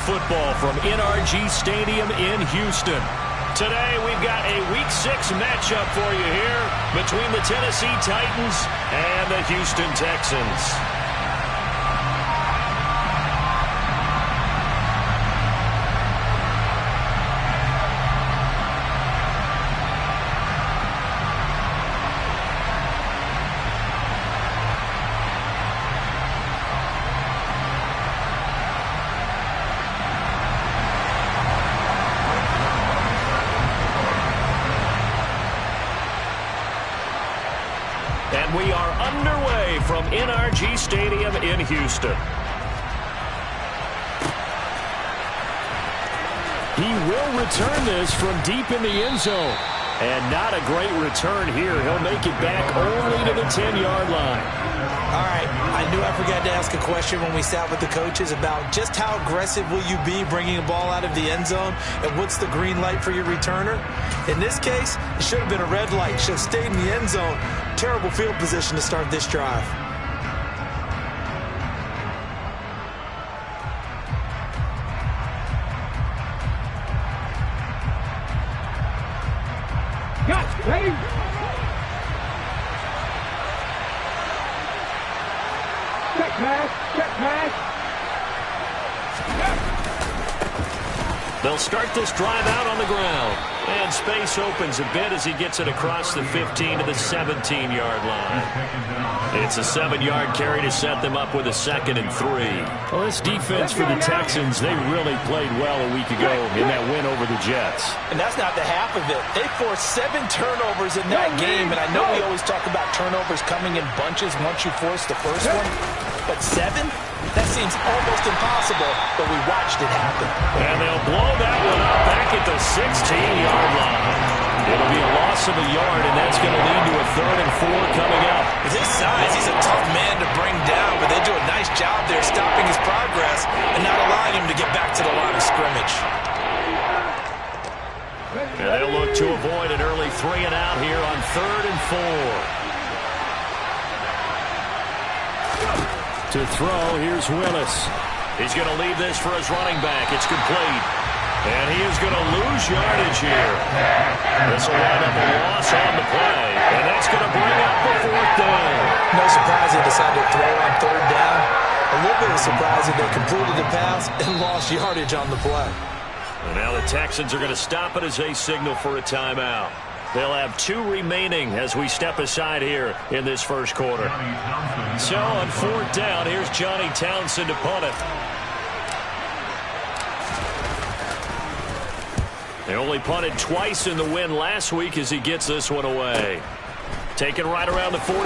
football from NRG Stadium in Houston. Today, we've got a Week 6 matchup for you here between the Tennessee Titans and the Houston Texans. And we are underway from NRG Stadium in Houston. He will return this from deep in the end zone. And not a great return here. He'll make it back only to the 10-yard line. All right, I knew I forgot to ask a question when we sat with the coaches about just how aggressive will you be bringing a ball out of the end zone, and what's the green light for your returner? In this case, it should have been a red light. Should have stayed in the end zone. Terrible field position to start this drive. Got ready. Check pass, check pass. They'll start this drive out on the ground. And space opens a bit as he gets it across the 15 to the 17-yard line. It's a 7-yard carry to set them up with a 2nd and 3. Well, this defense for the Texans, they really played well a week ago in that win over the Jets. And that's not the half of it. They forced 7 turnovers in that game, and I know we always talk about turnovers coming in bunches once you force the first one, but 7? That seems almost impossible, but we watched it happen. And they'll blow that one up back at the 16-yard line. It'll be a loss of a yard, and that's going to lead to a 3rd and 4 coming up. With his size, he's a tough man to bring down, but they do a nice job there stopping his progress and not allowing him to get back to the line of scrimmage. And they'll look to avoid an early 3 and out here on 3rd and 4. To throw, here's Willis. He's going to leave this for his running back. It's complete. And he is going to lose yardage here. This will wind up a loss on the play. And that's going to bring up the 4th down. No surprise they decided to throw on 3rd down. A little bit of surprise that they completed the pass and lost yardage on the play. And now the Texans are going to stop it as they signal for a timeout. They'll have 2 remaining as we step aside here in this first quarter. So on 4th down, here's Johnny Townsend to punt it. They only punted twice in the win last week as he gets this one away. Taken right around the 44.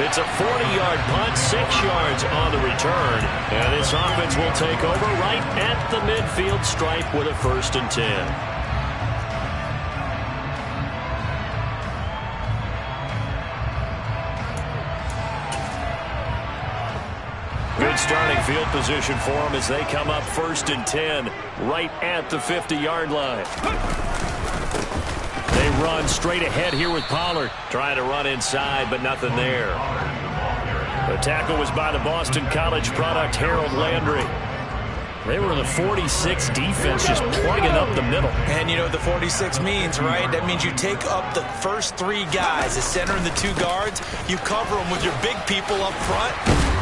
It's a 40-yard punt, 6 yards on the return. And this offense will take over right at the midfield stripe with a 1st and 10. Good starting field position for them as they come up 1st and 10 right at the 50-yard line. They run straight ahead here with Pollard. Trying to run inside, but nothing there. The tackle was by the Boston College product, Harold Landry. They were the 46 defense, just plugging up the middle. And you know what the 46 means, right? That means you take up the first 3 guys, the center and the 2 guards. You cover them with your big people up front.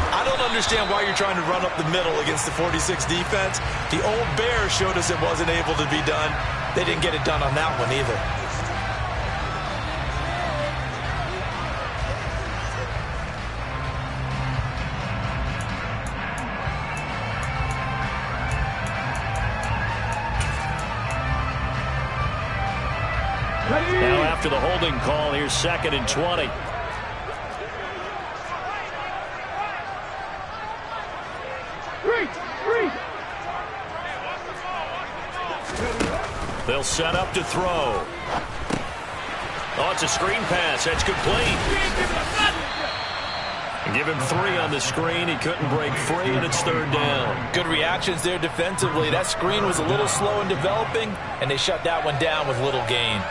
I don't understand why you're trying to run up the middle against the 46 defense. The old Bears showed us it wasn't able to be done. They didn't get it done on that one either. Now after the holding call, here's 2nd and 20. They'll set up to throw. Oh, it's a screen pass. That's complete. Give him 3 on the screen. He couldn't break free, and it's 3rd down. Good reactions there defensively. That screen was a little slow in developing, and they shut that one down with little gain.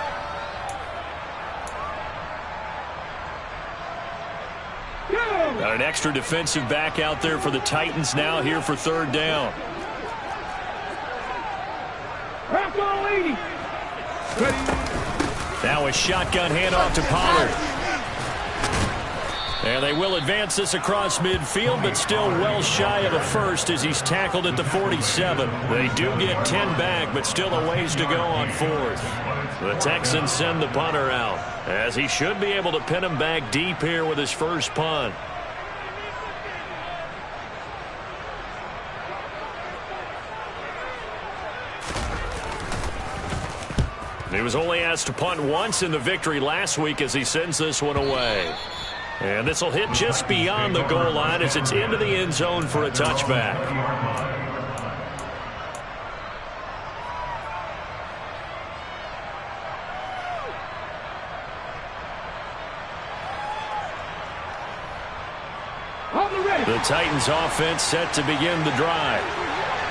An extra defensive back out there for the Titans now here for third down. Now a shotgun handoff to Pollard. And they will advance this across midfield, but still well shy of a first as he's tackled at the 47. They do get 10 back, but still a ways to go on fourth. The Texans send the punter out, as he should be able to pin him back deep here with his first punt. He was only asked to punt once in the victory last week as he sends this one away. And this will hit just beyond the goal line as it's into the end zone for a touchback. The Titans offense set to begin the drive.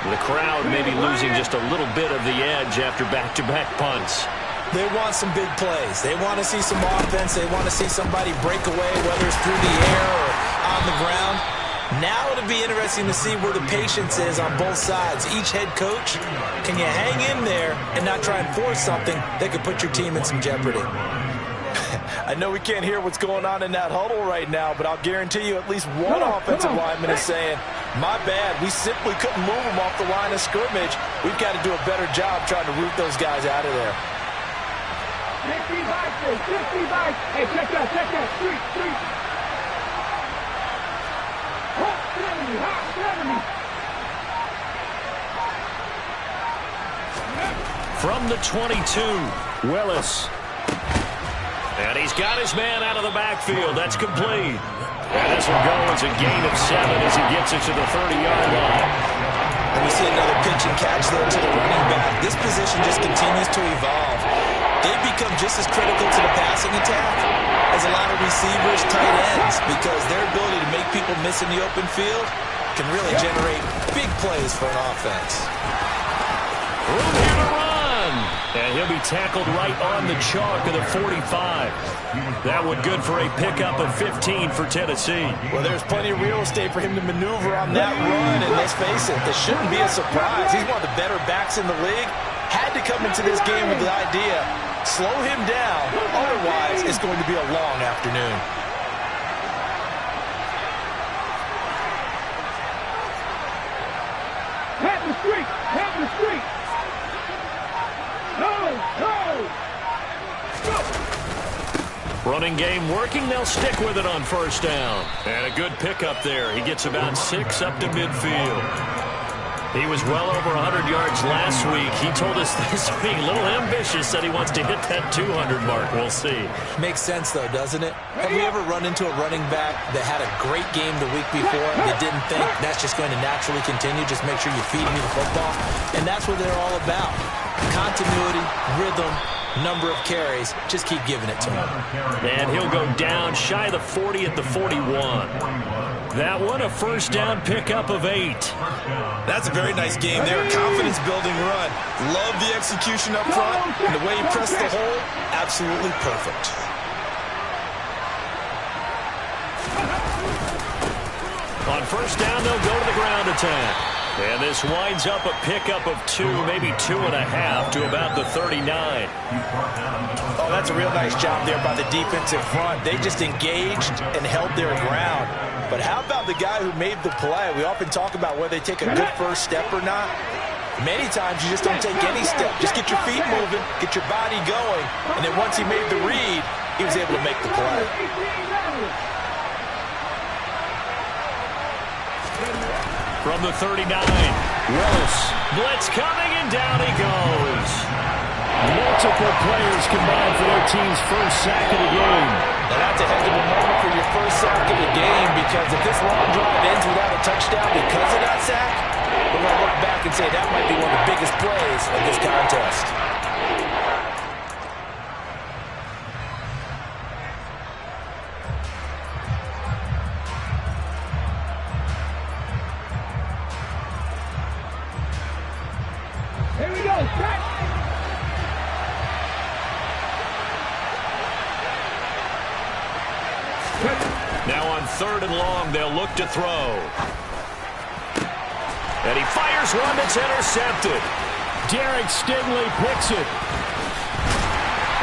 The crowd may be losing just a little bit of the edge after back-to-back punts. They want some big plays. They want to see some offense. They want to see somebody break away, whether it's through the air or on the ground. Now it'll be interesting to see where the patience is on both sides. Each head coach, can you hang in there and not try and force something that could put your team in some jeopardy? I know we can't hear what's going on in that huddle right now, but I'll guarantee you at least one offensive lineman is saying, my bad, we simply couldn't move them off the line of scrimmage. We've got to do a better job trying to root those guys out of there. 60 bikes. Hey, check that. Street. Hot 70. From the 22, Willis. And he's got his man out of the backfield. That's complete. And this will go as a gain of 7 as he gets it to the 30-yard line. And we see another pitch and catch there to the running back. This position just continues to evolve. They've become just as critical to the passing attack as a lot of receivers, tight ends, because their ability to make people miss in the open field can really generate big plays for an offense. Room here to run. And he'll be tackled right on the chalk of the 45. That one good for a pickup of 15 for Tennessee. Well, there's plenty of real estate for him to maneuver on that run, and let's face it, this shouldn't be a surprise. He's one of the better backs in the league. Had to come into this game with the idea, slow him down, otherwise it's going to be a long afternoon. Have the street. Running game working. They'll stick with it on first down. And a good pickup there. He gets about 6 up to midfield. He was well over 100 yards last week. He told us this week, a little ambitious, said he wants to hit that 200 mark. We'll see. Makes sense, though, doesn't it? Have we ever run into a running back that had a great game the week before that didn't think that's just going to naturally continue? Just make sure you feed me the football. And that's what they're all about. Continuity, rhythm, number of carries. Just keep giving it to him. And he'll go down shy of the 40 at the 41. That one, a first down pickup of 8. That's a very nice game there. Confidence-building run. Love the execution up front. And the way he pressed the hole, absolutely perfect. On first down, they'll go to the ground attack. And this winds up a pickup of 2, maybe 2.5 to about the 39. Oh, that's a real nice job there by the defensive front. They just engaged and held their ground. But how about the guy who made the play? We often talk about whether they take a good first step or not. Many times you just don't take any step. Just get your feet moving, get your body going, and then once he made the read, he was able to make the play. From the 39, Willis. Blitz coming, and down he goes. Multiple players combined for their team's first sack of the game. Now that's a heck of a moment for your first sack of the game, because if this long drive ends without a touchdown because of that sack, we're going to look back and say that might be one of the biggest plays of this contest. Here we go, set. Now on 3rd and long. They'll look to throw. And he fires one that's intercepted. Derek Stingley picks it.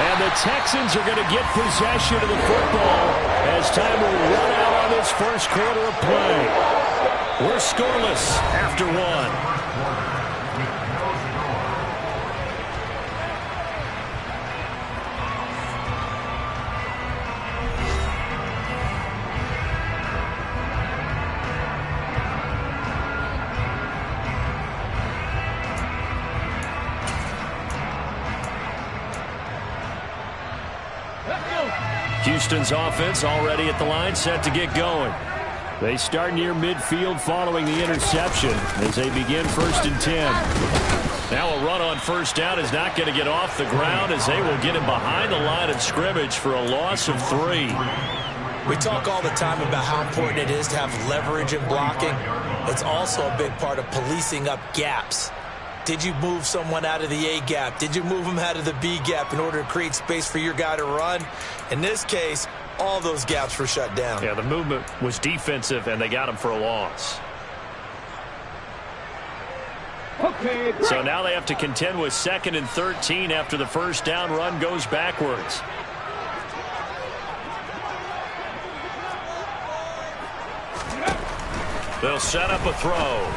And the Texans are going to get possession of the football as time will run out on this first quarter of play. We're scoreless after one. Houston's offense already at the line, set to get going. They start near midfield following the interception as they begin 1st and 10. Now a run on 1st down is not going to get off the ground as they will get him behind the line of scrimmage for a loss of 3. We talk all the time about how important it is to have leverage in blocking. It's also a big part of policing up gaps. Did you move someone out of the A gap? Did you move them out of the B gap in order to create space for your guy to run? In this case, all those gaps were shut down. Yeah, the movement was defensive, and they got him for a loss. Okay, so now they have to contend with 2nd and 13 after the 1st down run goes backwards. They'll set up a throw.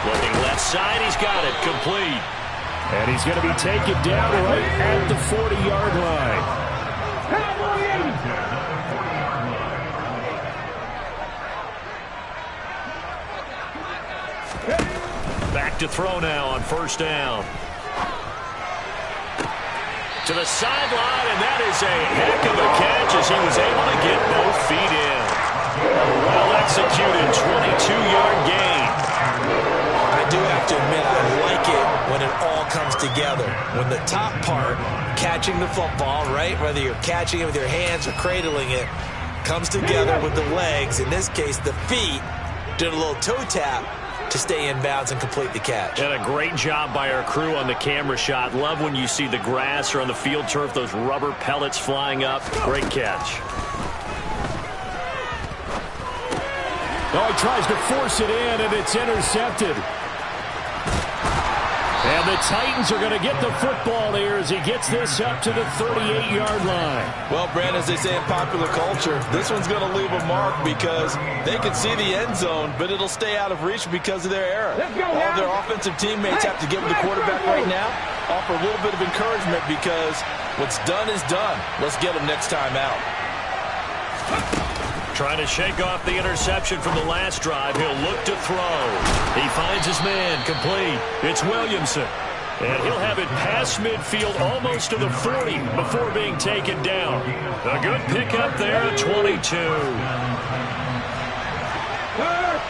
Looking left side, he's got it, complete. And he's going to be taken down right at the 40-yard line. Back to throw now on 1st down. To the sideline, and that is a heck of a catch as he was able to get both feet in. Well executed, 22-yard gain. I do have to admit, I like it when it all comes together. When the top part, catching the football, right, whether you're catching it with your hands or cradling it, comes together with the legs, in this case the feet, did a little toe tap to stay in bounds and complete the catch. And a great job by our crew on the camera shot. Love when you see the grass or on the field turf, those rubber pellets flying up. Great catch. Oh, he tries to force it in, and it's intercepted. And the Titans are going to get the football here as he gets this up to the 38-yard line. Well, Brand, as they say in popular culture, this one's going to leave a mark because they can see the end zone, but it'll stay out of reach because of their error. All their offensive teammates have to get with the quarterback right now, offer a little bit of encouragement because what's done is done. Let's get them next time out. Trying to shake off the interception from the last drive. He'll look to throw. He finds his man, complete. It's Williamson. And he'll have it past midfield almost to the 40 before being taken down. A good pickup there at 22. Hurt!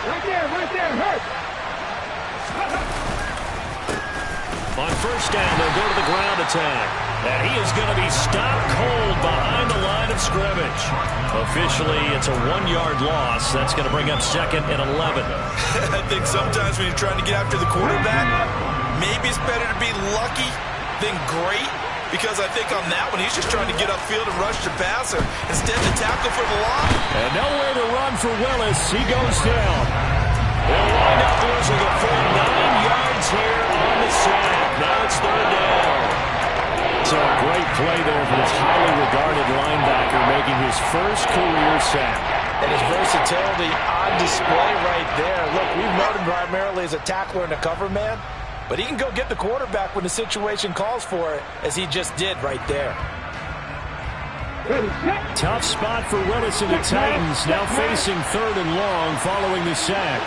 Right there, hurt! On 1st down, they'll go to the ground attack. And he is going to be stopped cold behind the line of scrimmage. Officially, it's a 1-yard loss. That's going to bring up 2nd and 11. I think sometimes when you're trying to get after the quarterback, maybe it's better to be lucky than great. Because I think on that one, he's just trying to get upfield and rush the passer instead to tackle for the loss. And nowhere to run for Willis. He goes down. They'll wind up losing a full 9 yards here on the sack. Now it's 3rd down. So a great play there for this highly regarded linebacker making his first career sack. And his versatility on display right there. Look, we've known him primarily as a tackler and a cover man, but he can go get the quarterback when the situation calls for it, as he just did right there. Tough spot for Willis and the Titans, now facing 3rd and long following the sack.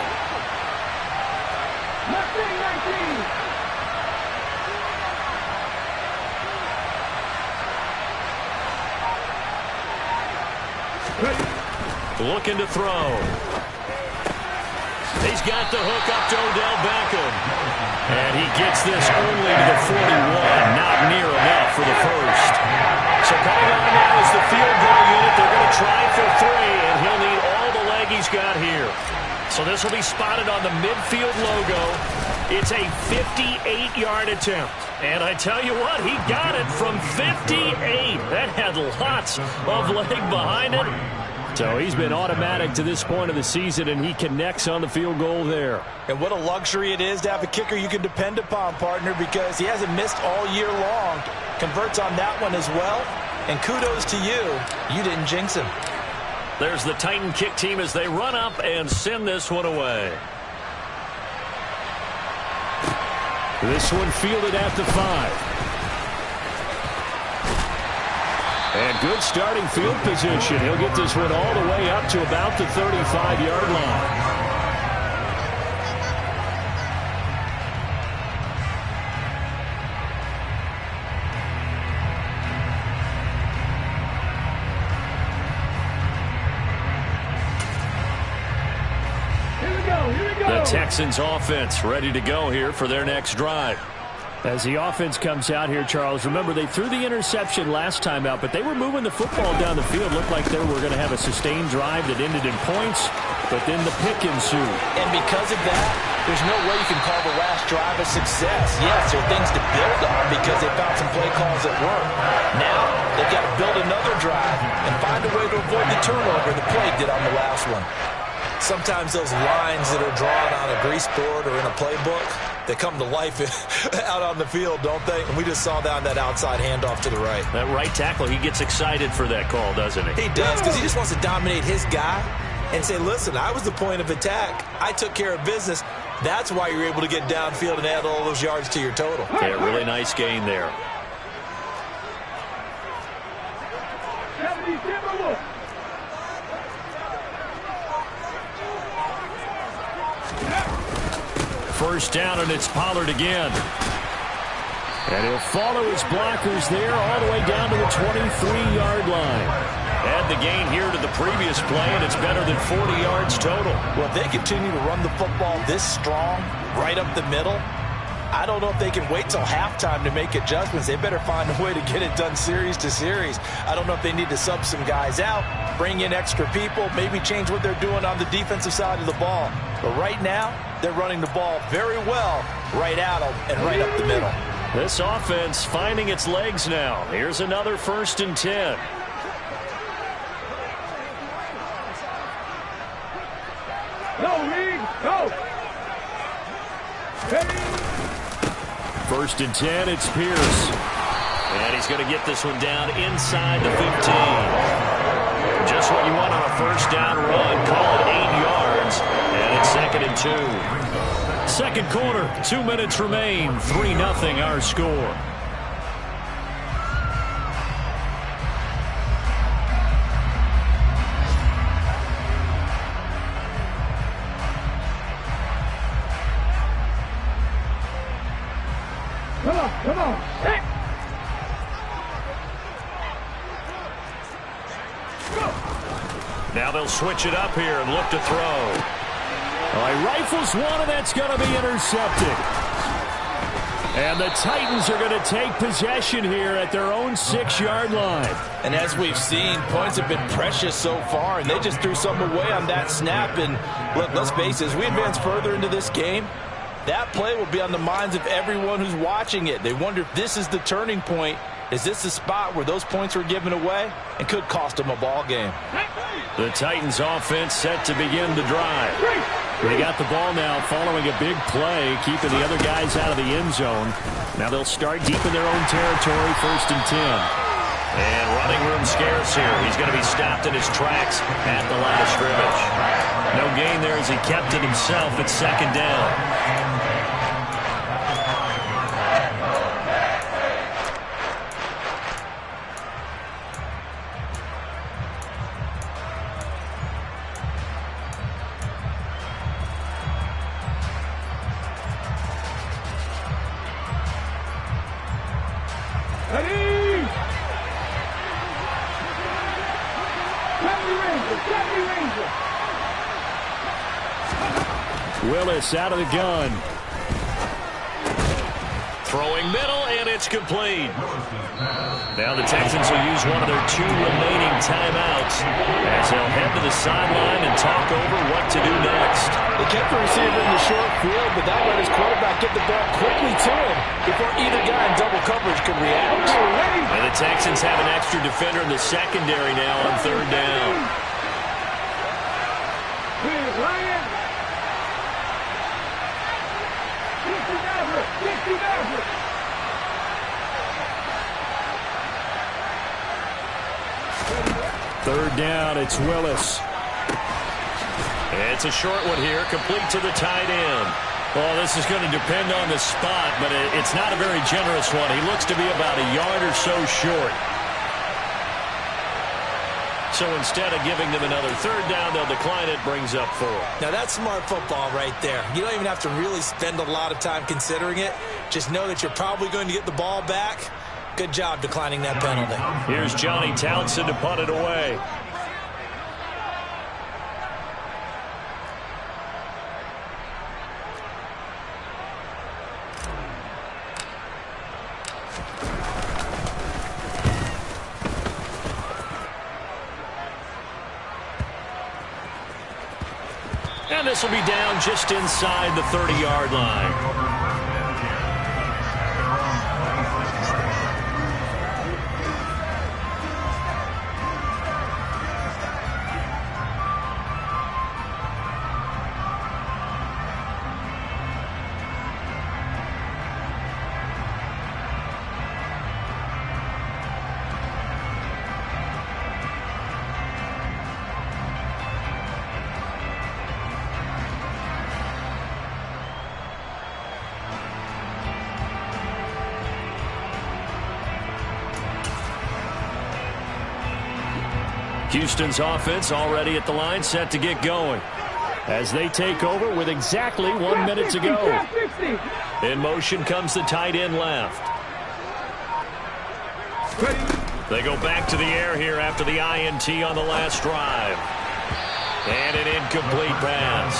Looking to throw. He's got the hook up to Odell Beckham. And he gets this only to the 41. Not near enough for the first. So coming on now is the field goal unit. They're going to try for 3, and he'll need all the leg he's got here. So this will be spotted on the midfield logo. It's a 58-yard attempt. And I tell you what, he got it from 58. That had lots of leg behind it. So he's been automatic to this point of the season, and he connects on the field goal there. And what a luxury it is to have a kicker you can depend upon, partner, because he hasn't missed all year long. Converts on that one as well. And kudos to you. You didn't jinx him. There's the Titan kick team as they run up and send this one away. This one fielded at the 5. And good starting field position. He'll get this one all the way up to about the 35-yard line. The Texans offense ready to go here for their next drive. As the offense comes out here, Charles, remember they threw the interception last time out, but they were moving the football down the field. Looked like they were going to have a sustained drive that ended in points, but then the pick ensued. And because of that, there's no way you can call the last drive a success. Yes, there are things to build on because they found some play calls that work. Now, they've got to build another drive and find a way to avoid the turnover the play did on the last one. Sometimes those lines that are drawn on a grease board or in a playbook, they come to life out on the field, don't they? And we just saw that on that outside handoff to the right. That right tackle, he gets excited for that call, doesn't he? He does, because he just wants to dominate his guy and say, listen, I was the point of attack. I took care of business. That's why you're able to get downfield and add all those yards to your total. Yeah, really nice gain there. First down, and it's Pollard again. And he'll follow his blockers there all the way down to the 23-yard line. Add the gain here to the previous play, and it's better than 40 yards total. Well, if they continue to run the football this strong, right up the middle, I don't know if they can wait till halftime to make adjustments. They better find a way to get it done series to series. I don't know if they need to sub some guys out, bring in extra people, maybe change what they're doing on the defensive side of the ball. But right now, they're running the ball very well right at them and right up the middle. This offense finding its legs now. Here's another 1st and 10. Go, Reed, go! 1st and 10, it's Pierce. And he's going to get this one down inside the 15. Just what you want on a first down run. Call it 8 yards. And it's 2nd and 2. Second quarter, 2 minutes remain. 3-0 our score. Come on. Hey. Now they'll switch it up here and look to throw. He rifles one, and that's going to be intercepted. And the Titans are going to take possession here at their own 6-yard line. And as we've seen, points have been precious so far, and they just threw some away on that snap. And look, let's face it, as we advance further into this game, that play will be on the minds of everyone who's watching it. They wonder if this is the turning point. Is this the spot where those points were given away and could cost them a ball game? The Titans offense set to begin the drive. They got the ball now following a big play, keeping the other guys out of the end zone. Now they'll start deep in their own territory, 1st and 10. And running room scarce here. He's going to be stopped in his tracks at the line of scrimmage. No gain there as he kept it himself at 2nd down. Willis out of the gun. Throwing middle, and it's complete. Now the Texans will use one of their 2 remaining timeouts as they'll head to the sideline and talk over what to do next. They kept the receiver in the short field, but that let his quarterback get the ball quickly to him before either guy in double coverage could react. And the Texans have an extra defender in the secondary now on 3rd down. Third down, it's Willis. It's a short one here, complete to the tight end. Well, this is going to depend on the spot, but it's not a very generous one. He looks to be about a yard or so short. So instead of giving them another 3rd down, they'll decline it, brings up 4. Now, that's smart football right there. You don't even have to really spend a lot of time considering it. Just know that you're probably going to get the ball back. Good job declining that penalty. Here's Johnny Townsend to punt it away. And this will be down just inside the 30-yard line. Houston's offense already at the line, set to get going as they take over with exactly 1 minute to go. In motion comes the tight end left. They go back to the air here after the INT on the last drive. And an incomplete pass.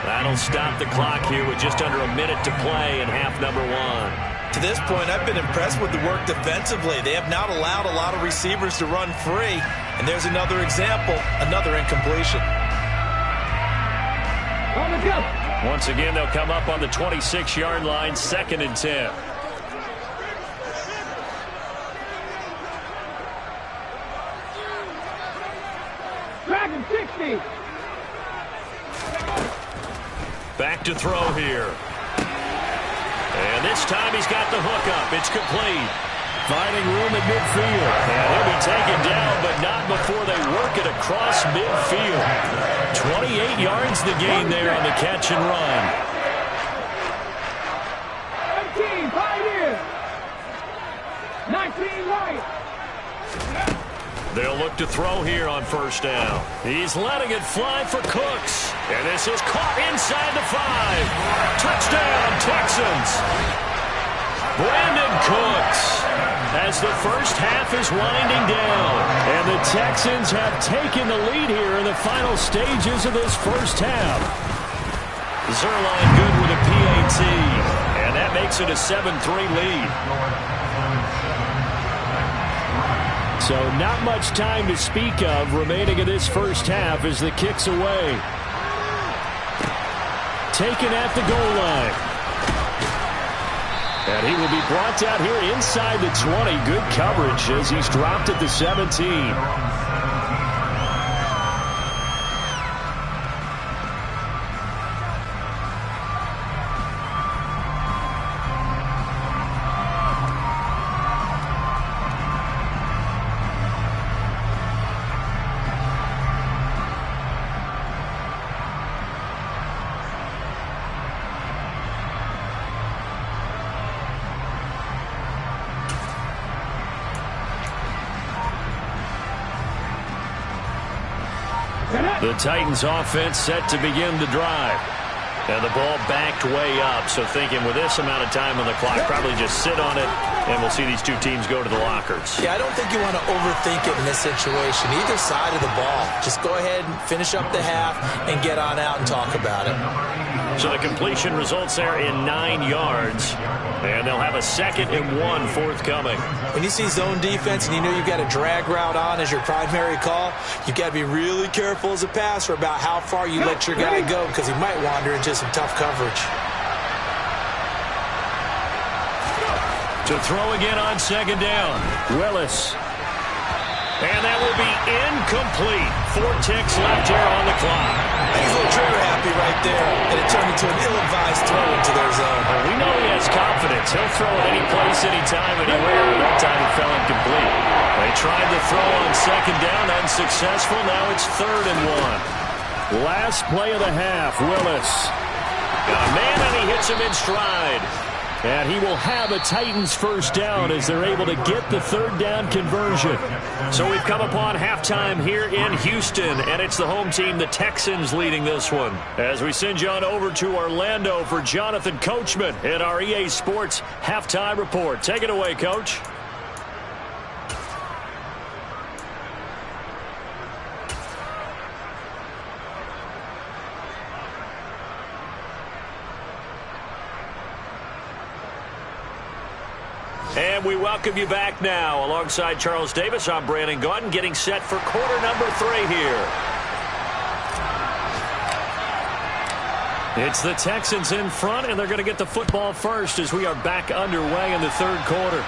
That'll stop the clock here with just under a minute to play in half number 1. To this point, I've been impressed with the work defensively. They have not allowed a lot of receivers to run free. And there's another example, another incompletion. Once again, they'll come up on the 26-yard line, 2nd and 10. Dragon 60. Back to throw here. And this time he's got the hook up. It's complete. Finding room at midfield. And he'll be taken down, but not before they work it across midfield. 28 yards the gain there on the catch and run. 18, 5 in. 19 right. They'll look to throw here on 1st down. He's letting it fly for Cooks. And this is caught inside the 5. Touchdown, Texans. Brandon Cooks. As the first half is winding down. And the Texans have taken the lead here in the final stages of this first half. Zerline good with a PAT. And that makes it a 7-3 lead. So not much time to speak of remaining in this first half as the kick's away. Taken at the goal line. And he will be brought down here inside the 20. Good coverage as he's dropped at the 17. The Titans offense set to begin the drive. And the ball backed way up. So thinking with this amount of time on the clock, probably just sit on it, and we'll see these two teams go to the lockers. Yeah, I don't think you want to overthink it in this situation. Either side of the ball. Just go ahead and finish up the half and get on out and talk about it. So the completion results there in 9 yards. And they'll have a 2nd and 1 forthcoming. When you see zone defense and you know you've got a drag route on as your primary call, you've got to be really careful as a passer about how far you let your guy go because he might wander into some tough coverage. To throw again on 2nd down. Willis. And that will be incomplete. 4 ticks left here on the clock. He's a little trigger happy right there, and it turned into an ill-advised throw into their zone. Well, we know he has confidence. He'll throw at any place, anytime, anywhere. That time he fell incomplete. They tried to throw on 2nd down, unsuccessful. Now it's 3rd and 1. Last play of the half, Willis. Got a man, and he hits him in stride. And he will have a Titans first down as they're able to get the 3rd down conversion. So we've come upon halftime here in Houston, and it's the home team, the Texans, leading this one. As we send you on over to Orlando for Jonathan Coachman in our EA Sports Halftime Report. Take it away, Coach. And we welcome you back now. Alongside Charles Davis, I'm Brandon Gaudin, getting set for quarter number 3 here. It's the Texans in front, and they're going to get the football first as we are back underway in the 3rd quarter.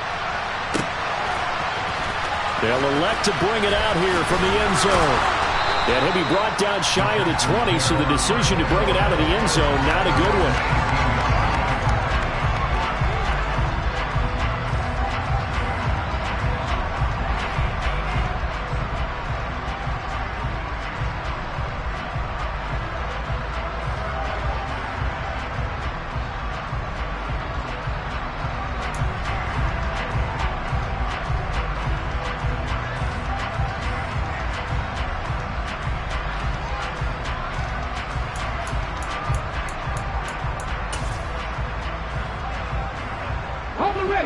They'll elect to bring it out here from the end zone. And he'll be brought down shy of the 20, so the decision to bring it out of the end zone, not a good one.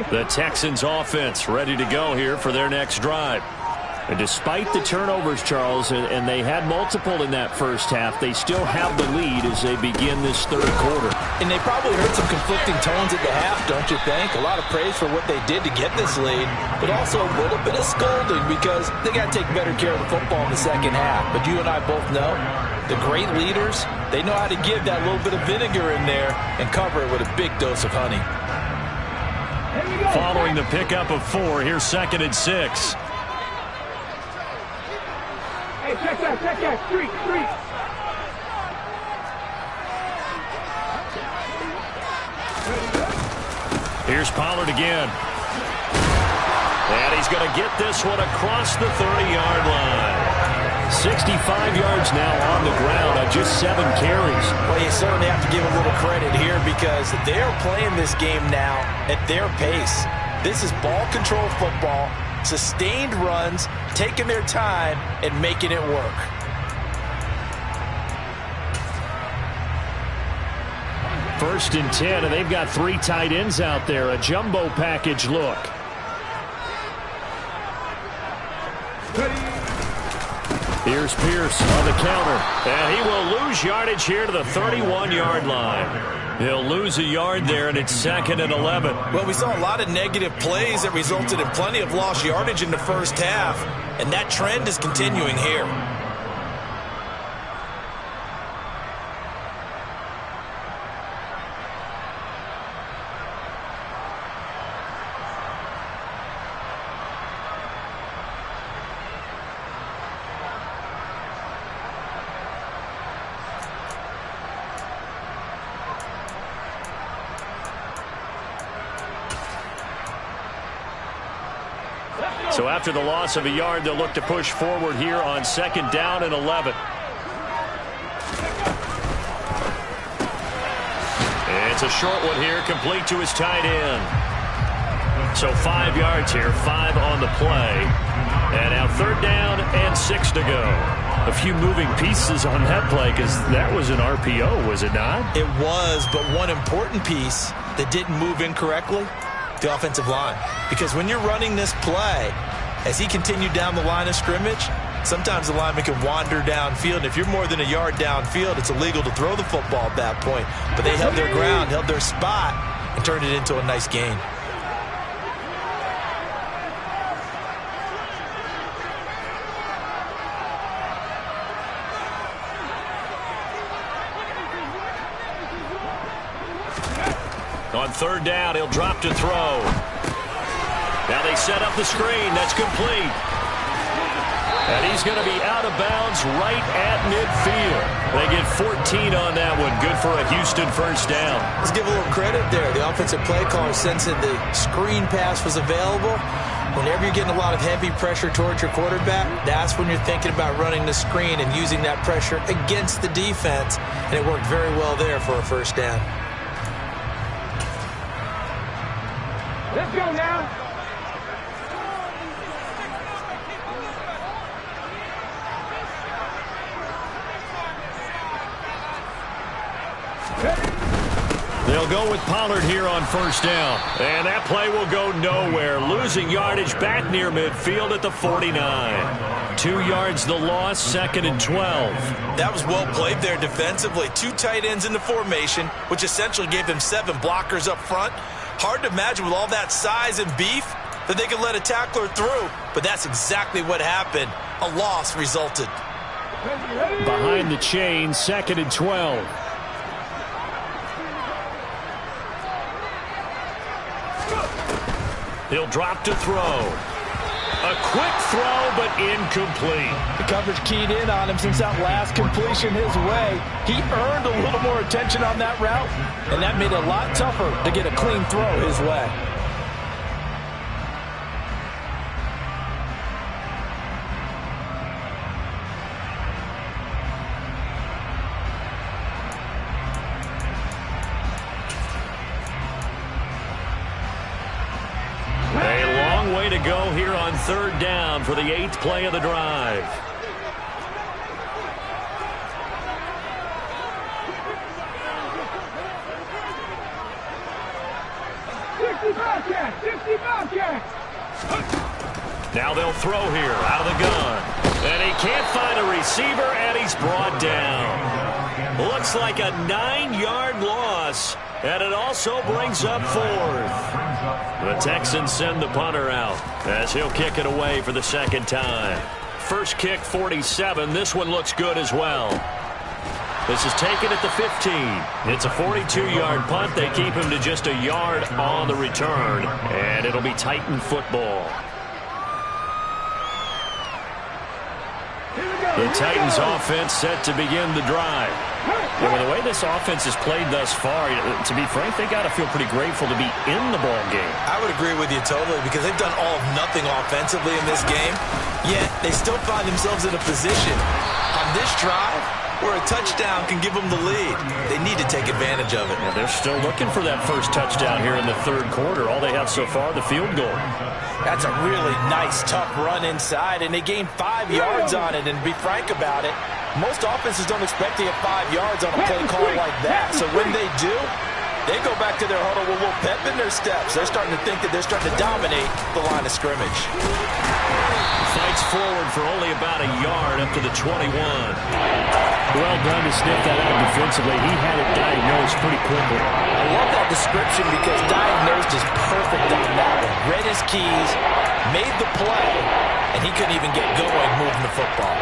The Texans offense ready to go here for their next drive. And despite the turnovers, Charles, and they had multiple in that first half, they still have the lead as they begin this 3rd quarter. And they probably heard some conflicting tones at the half, don't you think? A lot of praise for what they did to get this lead, but also a little bit of scolding because they got to take better care of the football in the second half. But you and I both know the great leaders, they know how to give that little bit of vinegar in there and cover it with a big dose of honey. Following the pickup of 4, here's 2nd and 6. Hey, check that, street. Here's Pollard again. And he's going to get this one across the 30-yard line. 65 yards now on the ground on just 7 carries. Well, you certainly have to give a little credit here because they're playing this game now at their pace. This is ball control football, sustained runs, taking their time and making it work. First and 10, and they've got 3 tight ends out there. A jumbo package look. Here's Pierce on the counter. And he will lose yardage here to the 31-yard line. He'll lose a yard there, and it's 2nd and 11. Well, we saw a lot of negative plays that resulted in plenty of lost yardage in the first half, and that trend is continuing here. So after the loss of a yard, they'll look to push forward here on 2nd down and 11. It's a short one here, complete to his tight end. So 5 yards here, 5 on the play. And now 3rd down and 6 to go. A few moving pieces on that play because that was an RPO, was it not? It was, but one important piece that didn't move incorrectly, the offensive line. Because when you're running this play, as he continued down the line of scrimmage, sometimes the lineman can wander downfield. And if you're more than a yard downfield, it's illegal to throw the football at that point. But they held their ground, held their spot, and turned it into a nice gain. On third down, he'll drop to throw. Now they set up the screen. That's complete. And he's going to be out of bounds right at midfield. They get 14 on that one. Good for a Houston first down. Let's give a little credit there. The offensive play caller sensed that the screen pass was available. Whenever you're getting a lot of heavy pressure towards your quarterback, that's when you're thinking about running the screen and using that pressure against the defense. And it worked very well there for a first down. Let's go now. They'll go with Pollard here on first down. And that play will go nowhere. Losing yardage back near midfield at the 49. 2 yards the loss, 2nd and 12. That was well played there defensively. 2 tight ends in the formation, which essentially gave them 7 blockers up front. Hard to imagine with all that size and beef that they could let a tackler through. But that's exactly what happened. A loss resulted. Behind the chain, 2nd and 12. He'll drop to throw. A quick throw, but incomplete. The coverage keyed in on him since that last completion his way. He earned a little more attention on that route, and that made it a lot tougher to get a clean throw his way. To go here on third down for the 8th play of the drive. Now they'll throw here out of the gun. And he can't find a receiver, and he's brought down. Looks like a 9-yard loss, and it also brings up 4th. The Texans send the punter out as he'll kick it away for the 2nd time. First kick, 47. This one looks good as well. This is taken at the 15. It's a 42-yard punt. They keep him to just a yard on the return, and it'll be Titan football. The Titans offense set to begin the drive. And with the way this offense has played thus far, to be frank, they got to feel pretty grateful to be in the ball game. I would agree with you totally because they've done all of nothing offensively in this game, yet they still find themselves in a position on this drive where a touchdown can give them the lead. They need to take advantage of it. Yeah, they're still looking for that first touchdown here in the 3rd quarter. All they have so far, the field goal. That's a really nice, tough run inside, and they gained 5 yards on it. And to be frank about it, most offenses don't expect to get 5 yards on a play call like that. So when they do, they go back to their huddle with a little pep in their steps. They're starting to think that they're starting to dominate the line of scrimmage. Fights forward for only about a yard up to the 21. Well done to sniff that out defensively. He had it diagnosed pretty quickly. I love that description because diagnosed is perfect on that one. Read his keys, made the play, and he couldn't even get going moving the football.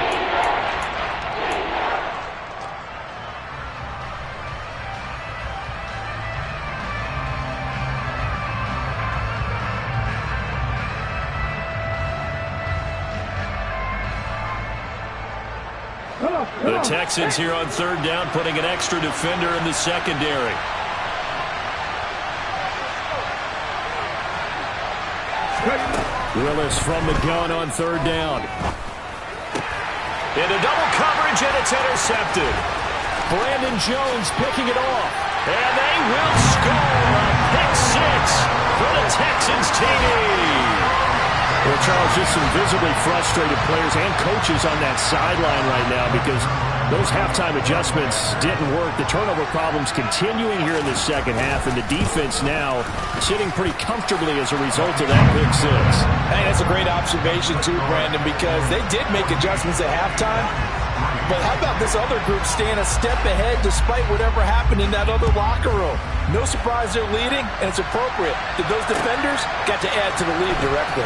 The Texans here on third down, putting an extra defender in the secondary. Willis from the gun on third down. Into double coverage, and it's intercepted. Brandon Jones picking it off. And they will score a pick six for the Texans TD. Well, Charles, just some visibly frustrated players and coaches on that sideline right now because those halftime adjustments didn't work. The turnover problems continuing here in the second half, and the defense now sitting pretty comfortably as a result of that pick six. Hey, that's a great observation too, Brandon, because they did make adjustments at halftime. But how about this other group staying a step ahead despite whatever happened in that other locker room? No surprise they're leading, and it's appropriate that those defenders got to add to the lead directly.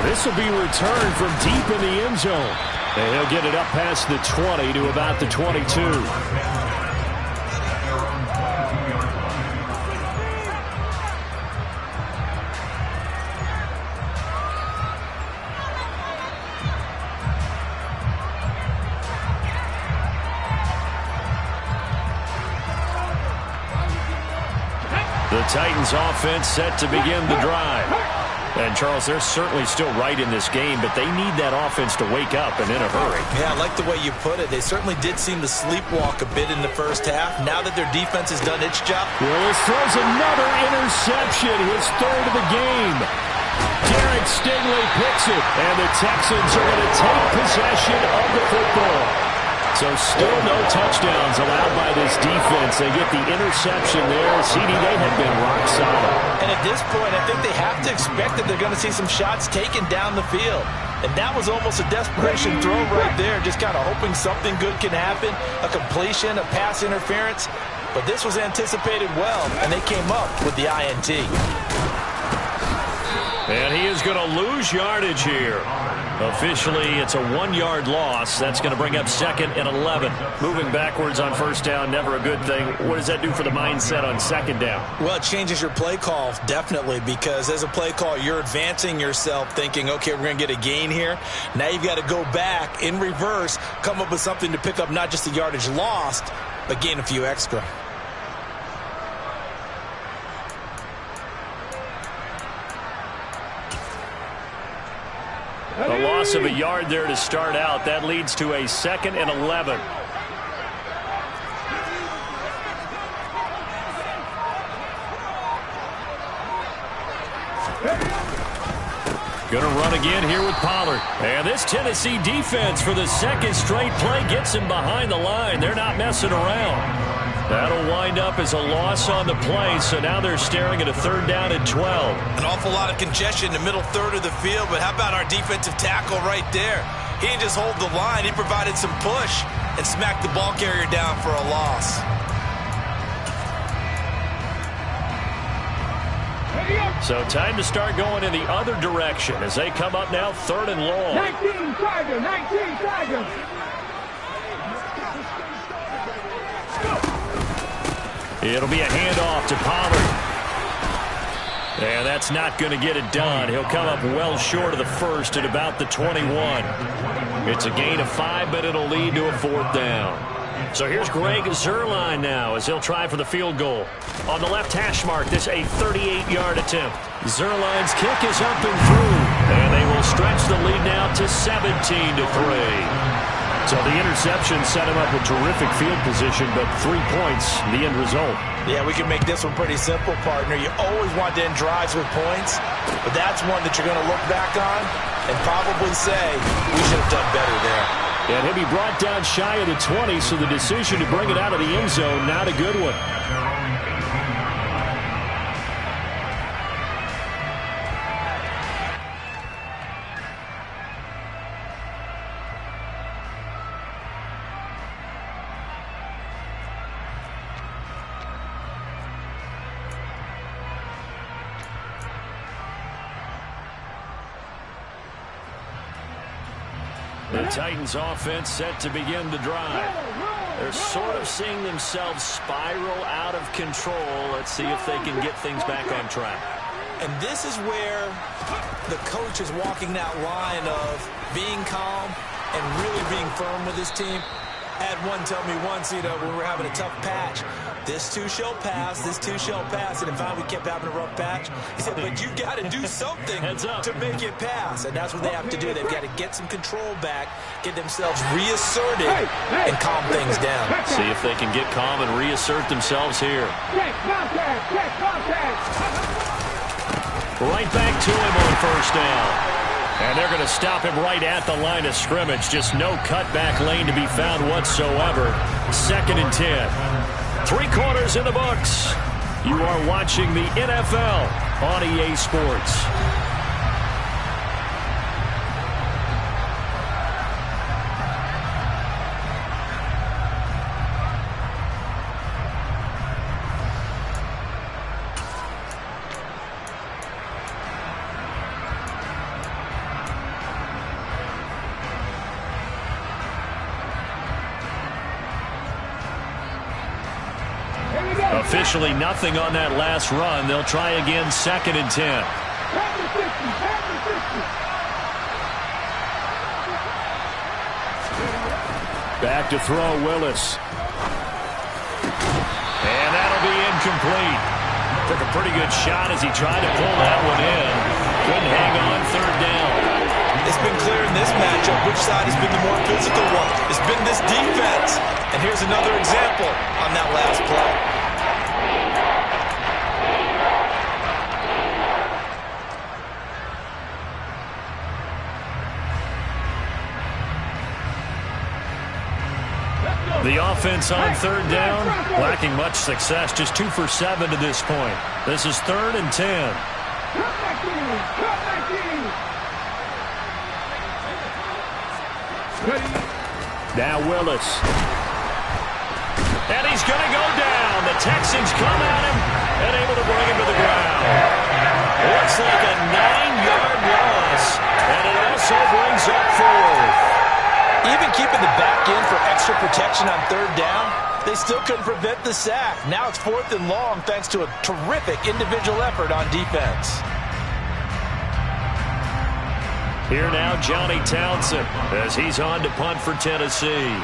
This will be returned from deep in the end zone. And he'll get it up past the 20 to about the 22. The Titans offense set to begin the drive. And, Charles, they're certainly still right in this game, but they need that offense to wake up and in a hurry. Yeah, I like the way you put it. They certainly did seem to sleepwalk a bit in the first half. Now that their defense has done its job. Willis throws another interception, his third of the game. Derek Stingley picks it, and the Texans are going to take possession of the football. So still no touchdowns allowed by this defense. They get the interception there. CD, they have been rock solid. And at this point, I think they have to expect that they're going to see some shots taken down the field. And that was almost a desperation throw right there, just kind of hoping something good can happen, a completion, a pass interference. But this was anticipated well, and they came up with the INT. And he is going to lose yardage here. Officially, it's a 1-yard loss. That's going to bring up 2nd and 11. Moving backwards on first down, never a good thing. What does that do for the mindset on second down? Well, it changes your play call, definitely, because as a play call, you're advancing yourself thinking, okay, we're going to get a gain here. Now you've got to go back in reverse, come up with something to pick up not just the yardage lost, but gain a few extra. A loss of a yard there to start out. That leads to a 2nd and 11. Going to run again here with Pollard. And this Tennessee defense for the second straight play gets him behind the line. They're not messing around. That'll wind up as a loss on the play, so now they're staring at a 3rd down and 12. An awful lot of congestion in the middle third of the field, but how about our defensive tackle right there? He didn't just hold the line, he provided some push and smacked the ball carrier down for a loss. So time to start going in the other direction as they come up now 3rd and long. 19 Tigers, 19 Tigers. It'll be a handoff to Pollard. And that's not going to get it done. He'll come up well short of the first at about the 21. It's a gain of 5, but it'll lead to a 4th down. So here's Greg Zuerlein now as he'll try for the field goal. On the left hash mark, this a 38-yard attempt. Zuerlein's kick is up and through. And they will stretch the lead now to 17-3. So the interception set him up with terrific field position, but 3 points, the end result. Yeah, we can make this one pretty simple, partner. You always want to end drives with points, but that's one that you're going to look back on and probably say, we should have done better there. And he'll be brought down shy of the 20, so the decision to bring it out of the end zone, not a good one. The Titans offense set to begin the drive. They're sort of seeing themselves spiral out of control. Let's see if they can get things back on track. And this is where the coach is walking that line of being calm and really being firm with his team. I had one tell me once, when we were having a tough patch, this too shall pass, this too shall pass. And in fact, we kept having a rough patch. He said, but you got to do something to make it pass. And that's what they have to do. They've got to get some control back, get themselves reasserted, and calm things down. See if they can get calm and reassert themselves here. Right back to him on first down. And they're going to stop him right at the line of scrimmage. Just no cutback lane to be found whatsoever. 2nd and 10. 3 quarters in the books. You are watching the NFL on EA Sports. Officially nothing on that last run. They'll try again 2nd and 10. Back to throw, Willis. And that'll be incomplete. Took a pretty good shot as he tried to pull that one in. Couldn't hang on 3rd down. It's been clear in this matchup which side has been the more physical one. It's been this defense. And here's another example on that last play. The offense on 3rd down, lacking much success, just 2 for 7 to this point. This is 3rd and 10. Now Willis. And he's going to go down. The Texans come at him and able to bring him to the ground. Looks like a 9-yard loss, and it also brings up 4th. Even keeping the back in for extra protection on 3rd down, they still couldn't prevent the sack. Now it's 4th and long thanks to a terrific individual effort on defense. Here now, Johnny Townsend, as he's on to punt for Tennessee.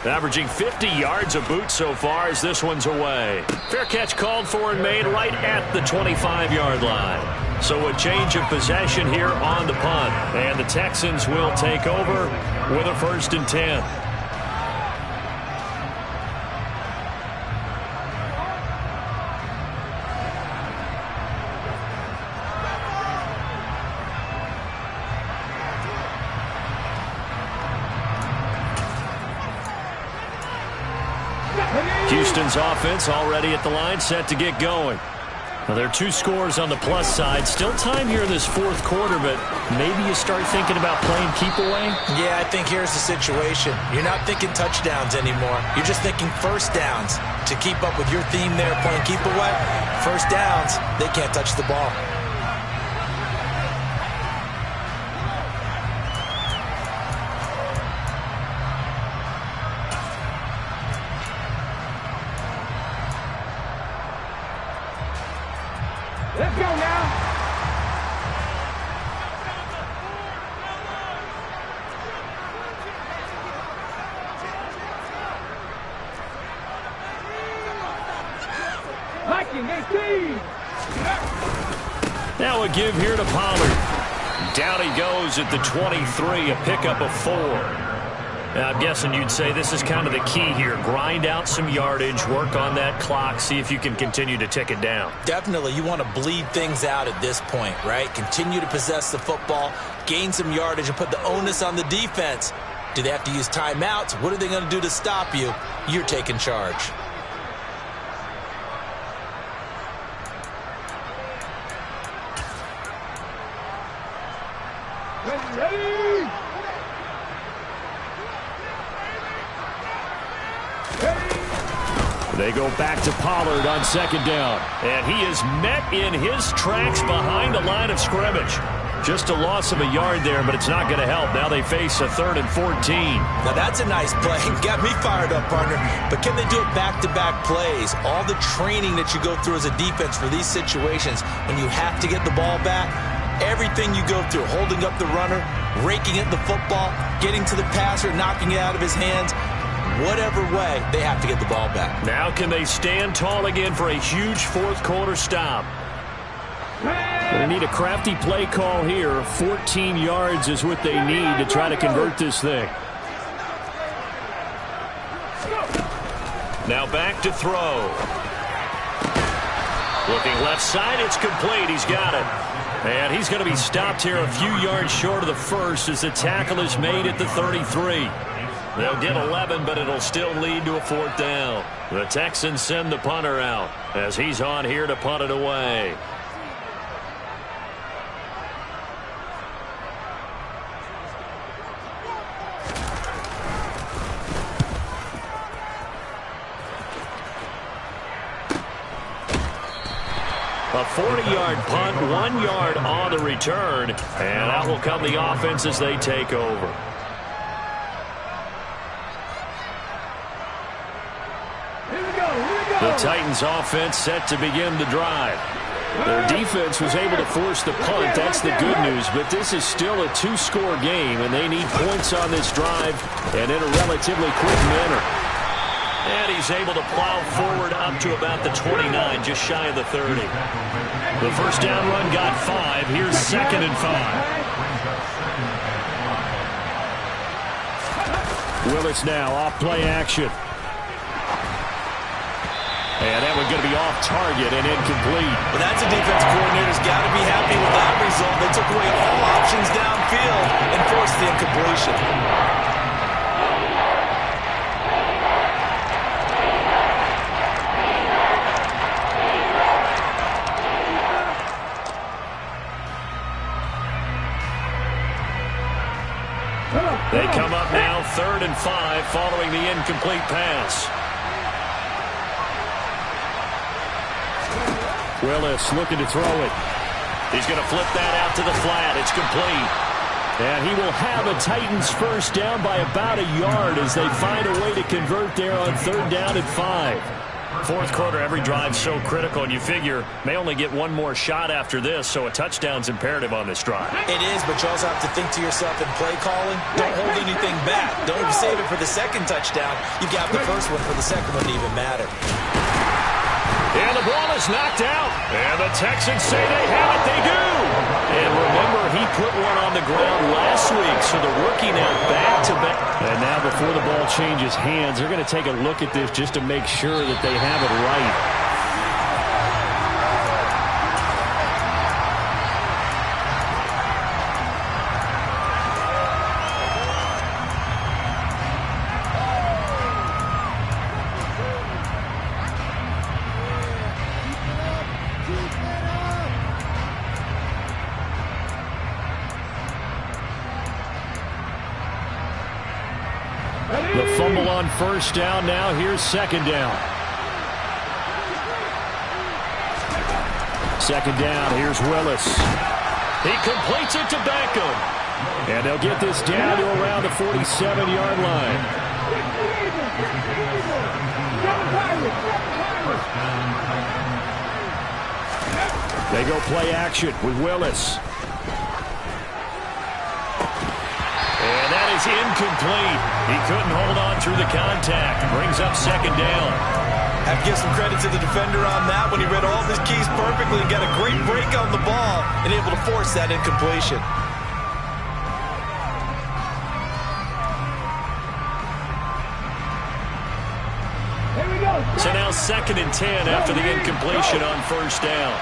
Averaging 50 yards a boot so far as this one's away. Fair catch called for and made right at the 25-yard line. So a change of possession here on the punt. And the Texans will take over with a 1st and 10. Houston's offense already at the line, set to get going. Now, there are 2 scores on the plus side. Still time here in this 4th quarter, but maybe you start thinking about playing keep away? Yeah, I think here's the situation. You're not thinking touchdowns anymore. You're just thinking 1st downs. To keep up with your theme there, playing keep away, 1st downs, they can't touch the ball. Let's go now. Liking 18. Now a give here to Pollard. Down he goes at the 23, a pickup of 4. Now, I'm guessing you'd say this is kind of the key here. Grind out some yardage, work on that clock, see if you can continue to tick it down. Definitely. You want to bleed things out at this point, right? Continue to possess the football, gain some yardage, and put the onus on the defense. Do they have to use timeouts? What are they going to do to stop you? You're taking charge. Ready. They go back to Pollard on 2nd down. And he is met in his tracks behind the line of scrimmage. Just a loss of a yard there, but it's not going to help. Now they face a 3rd and 14. Now that's a nice play. Got me fired up, partner. But can they do it back-to-back plays? All the training that you go through as a defense for these situations, when you have to get the ball back, everything you go through, holding up the runner, raking at the football, getting to the passer, knocking it out of his hands, whatever way, they have to get the ball back. Now can they stand tall again for a huge 4th quarter stop? They need a crafty play call here. 14 yards is what they need to try to convert this thing. Now back to throw. Looking left side, it's complete. He's got it. And he's going to be stopped here a few yards short of the first as the tackle is made at the 33. They'll get 11, but it'll still lead to a 4th down. The Texans send the punter out as he's on here to punt it away. A 40-yard punt, 1 yard on the return, and out will come the offense as they take over. The Titans offense set to begin the drive. Their defense was able to force the punt. That's the good news, but this is still a 2-score game, and they need points on this drive and in a relatively quick manner. And he's able to plow forward up to about the 29, just shy of the 30. The first down run got 5. Here's 2nd and 5. Willis now off play action. And that one's going to be off target and incomplete. But that's a defensive coordinator's got to be happy with that result. They took away all options downfield and forced the incompletion. They come up now 3rd and 5 following the incomplete pass. Willis looking to throw it. He's going to flip that out to the flat. It's complete. And he will have a Titans first down by about a yard as they find a way to convert there on 3rd down and 5. Fourth quarter, every drive's so critical, and you figure may only get one more shot after this, so a touchdown's imperative on this drive. It is, but you also have to think to yourself in play calling, don't hold anything back. Don't save it for the second touchdown. You've got the first one for the second one to even matter. And the ball is knocked out. And the Texans say they have it. They do. And remember, he put one on the ground last week, so the rookie now back-to-back. And now before the ball changes hands, they're going to take a look at this just to make sure that they have it right. The fumble on first down. Now here's 2nd down. 2nd down. Here's Willis. He completes it to Beckham. And they'll get this down to around the 47-yard line. They go play action with Willis. And that is incomplete. He couldn't hold on through the contact. Brings up 2nd down. Have to give some credit to the defender on that when he read all of his keys perfectly and got a great break on the ball and able to force that incompletion. So now 2nd and 10 after the incompletion on first down.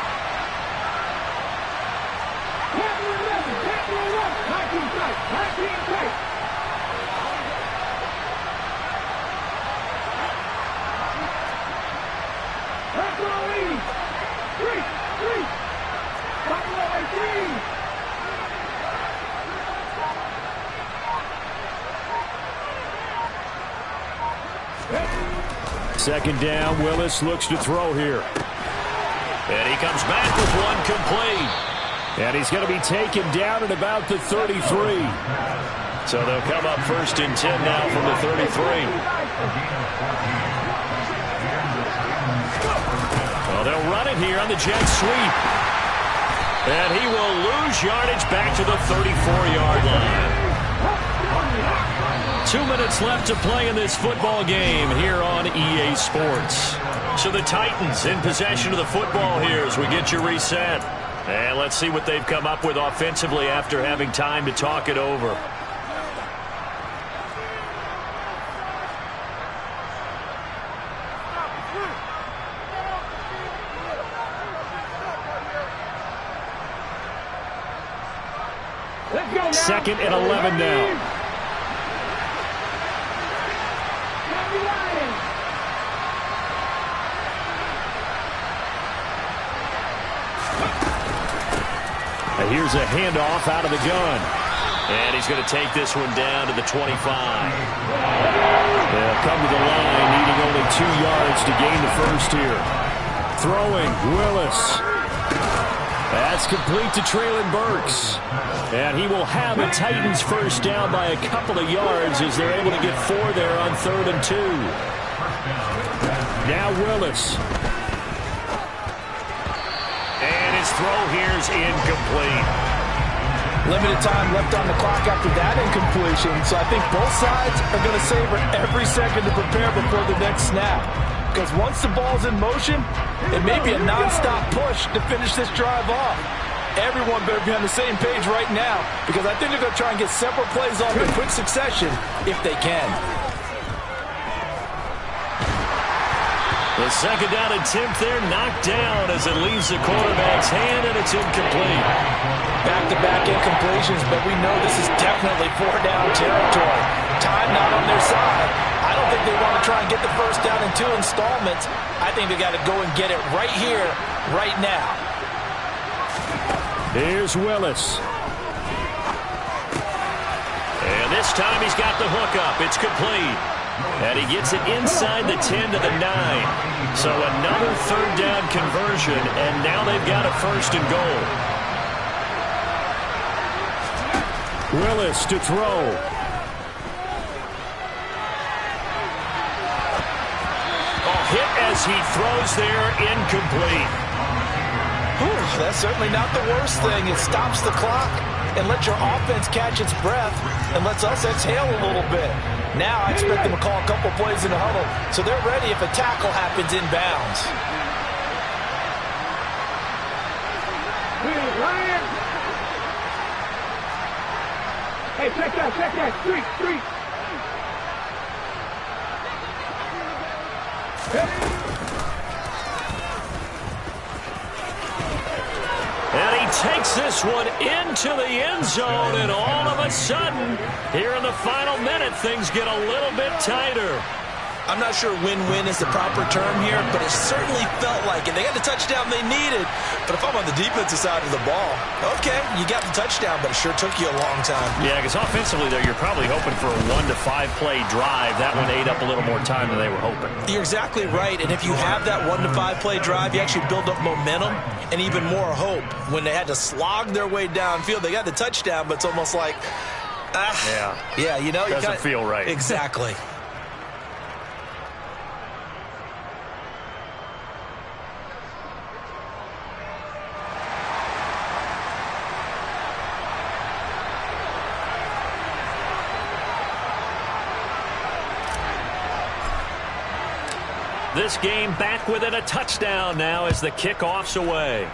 Second down, Willis looks to throw here. And he comes back with one complete. And he's going to be taken down at about the 33. So they'll come up 1st and 10 now from the 33. Well, they'll run it here on the jet sweep. And he will lose yardage back to the 34-yard line. 2 minutes left to play in this football game here on EA Sports. So the Titans in possession of the football here as we get you reset. And let's see what they've come up with offensively after having time to talk it over. 2nd and 11 now. And here's a handoff out of the gun. And he's going to take this one down to the 25. They'll come to the line, needing only 2 yards to gain the first here. Throwing, Willis. That's complete to Traylon Burks. And he will have the Titans first down by a couple of yards as they're able to get 4 there on 3rd and 2. Now Willis. And his throw here's incomplete. Limited time left on the clock after that incompletion, so I think both sides are going to savor every second to prepare before the next snap. Because once the ball's in motion, it may be a non-stop push to finish this drive off. Everyone better be on the same page right now, because I think they're going to try and get several plays off in quick succession if they can. The 2nd down attempt there knocked down as it leaves the quarterback's hand, and it's incomplete. Back-to-back incompletions, but we know this is definitely 4-down territory. Time not on their side. I don't think they want to try and get the first down in 2 installments. I think they got to go and get it right here, right now. Here's Willis. And this time he's got the hook up. It's complete. And he gets it inside the 10 to the 9. So another 3rd down conversion, and now they've got a 1st and goal. Willis to throw. Hit as he throws there, incomplete. Whew, that's certainly not the worst thing. It stops the clock and lets your offense catch its breath and lets us exhale a little bit. Now I expect them to call a couple plays in the huddle so they're ready if a tackle happens inbounds. Hey, check that, street. And he takes this one into the end zone, and all of a sudden, here in the final minute, things get a little bit tighter. I'm not sure win-win is the proper term here, but it certainly felt like it. They got the touchdown they needed, but if I'm on the defensive side of the ball, okay, you got the touchdown, but it sure took you a long time. Yeah, because offensively, though, you're probably hoping for a 1 to 5 play drive. That one ate up a little more time than they were hoping. You're exactly right, and if you have that 1 to 5 play drive, you actually build up momentum and even more hope. When they had to slog their way downfield, they got the touchdown, but it's almost like, yeah, you know, doesn't feel right. Exactly. This game back within a touchdown now as the kickoff's away.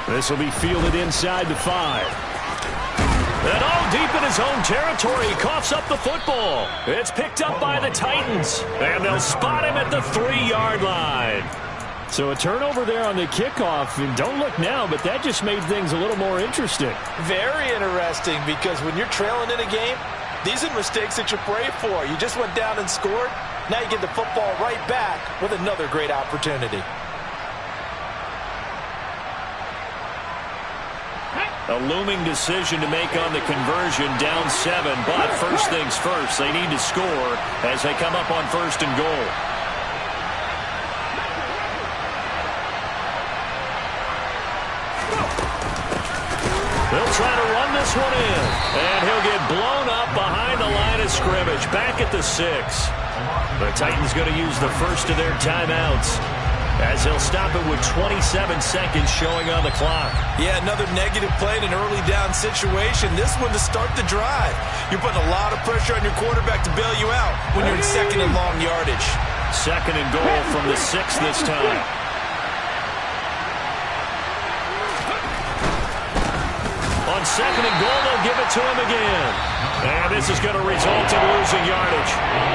This will be fielded inside the 5. And all deep in his own territory, he coughs up the football. It's picked up by the Titans, and they'll spot him at the 3-yard line. So a turnover there on the kickoff, and don't look now, but that just made things a little more interesting. Very interesting, because when you're trailing in a game, these are mistakes that you pray for. You just went down and scored. Now you get the football right back with another great opportunity. A looming decision to make on the conversion, down 7. But first things first, they need to score as they come up on 1st and goal. They'll try to run this one in, and he'll get blown up behind the line of scrimmage, back at the 6. The Titans going to use the first of their timeouts as they'll stop it with 27 seconds showing on the clock. Yeah, another negative play in an early down situation. This one to start the drive. You're putting a lot of pressure on your quarterback to bail you out when you're in 2nd and long yardage. 2nd and goal from the 6 this time. On 2nd and goal, they'll give it to him again. And this is going to result in losing yardage.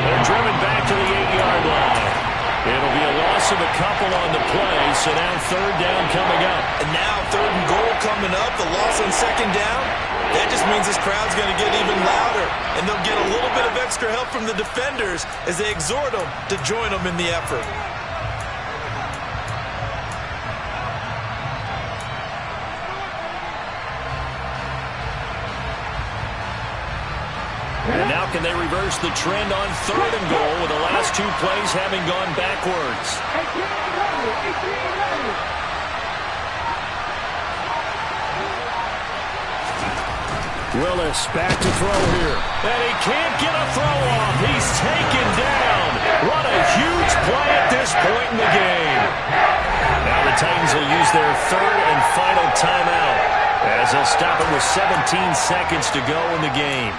They're driven back to the 8-yard line. It'll be a loss of a couple on the play, so now third down coming up. And now third and goal coming up, the loss on second down. That just means this crowd's going to get even louder, and they'll get a little bit of extra help from the defenders as they exhort them to join them in the effort. And now can they reverse the trend on third and goal with the last two plays having gone backwards? Willis back to throw here. And he can't get a throw off. He's taken down. What a huge play at this point in the game. Now the Titans will use their third and final timeout as they'll stop it with 17 seconds to go in the game.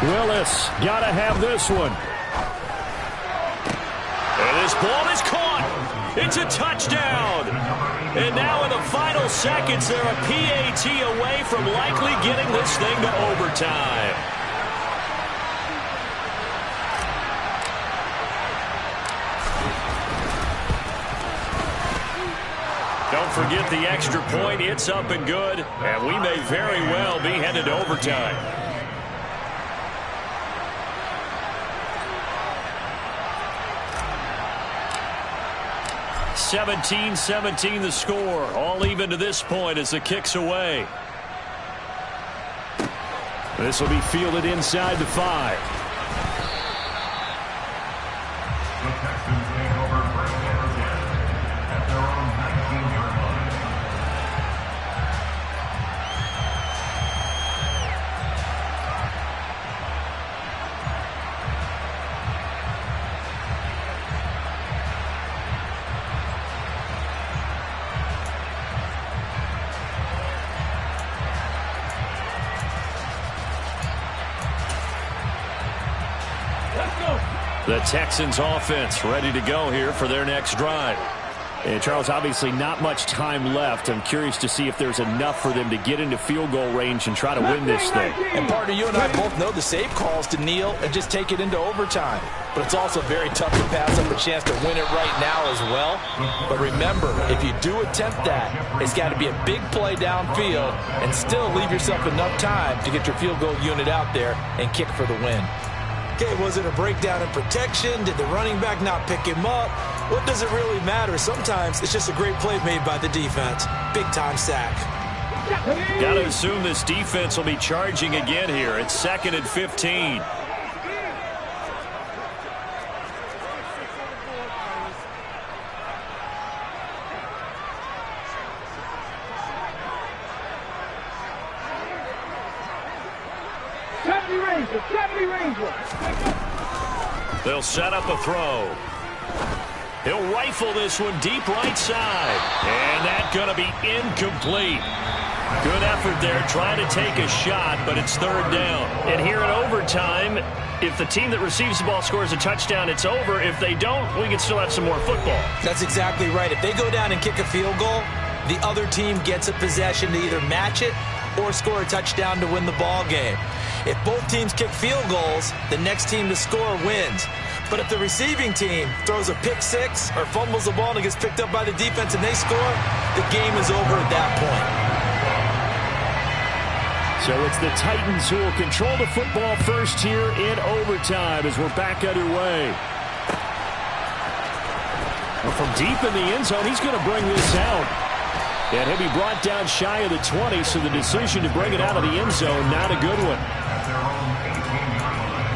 Willis, gotta have this one. And this ball is caught. It's a touchdown. And now in the final seconds, they're a PAT away from likely getting this thing to overtime. Don't forget the extra point. It's up and good. And we may very well be headed to overtime. 17-17 the score. All even to this point as the kick's away. This will be fielded inside the 5. The Texans take over first and 10 at their own 19-yard line. The Texans offense ready to go here for their next drive. And Charles, obviously not much time left. I'm curious to see if there's enough for them to get into field goal range and try to win this thing. And partner, you and I both know the safe calls to kneel and just take it into overtime. But it's also very tough to pass up a chance to win it right now as well. But remember, if you do attempt that, it's got to be a big play downfield and still leave yourself enough time to get your field goal unit out there and kick for the win. Okay, was it a breakdown in protection? Did the running back not pick him up? What does it really matter? Sometimes it's just a great play made by the defense. Big-time sack. Got to assume this defense will be charging again here. It's 2nd and 15. They'll set up a throw. He'll rifle this one deep right side. And that's going to be incomplete. Good effort there trying to take a shot, but it's third down. And here in overtime, if the team that receives the ball scores a touchdown, it's over. If they don't, we can still have some more football. That's exactly right. If they go down and kick a field goal, the other team gets a possession to either match it or score a touchdown to win the ball game. If both teams kick field goals, the next team to score wins. But if the receiving team throws a pick six or fumbles the ball and it gets picked up by the defense and they score, the game is over at that point. So it's the Titans who will control the football first here in overtime as we're back underway. Well, from deep in the end zone, he's going to bring this out. And he'll be brought down shy of the 20, so the decision to bring it out of the end zone, not a good one. At their own 18-yard line.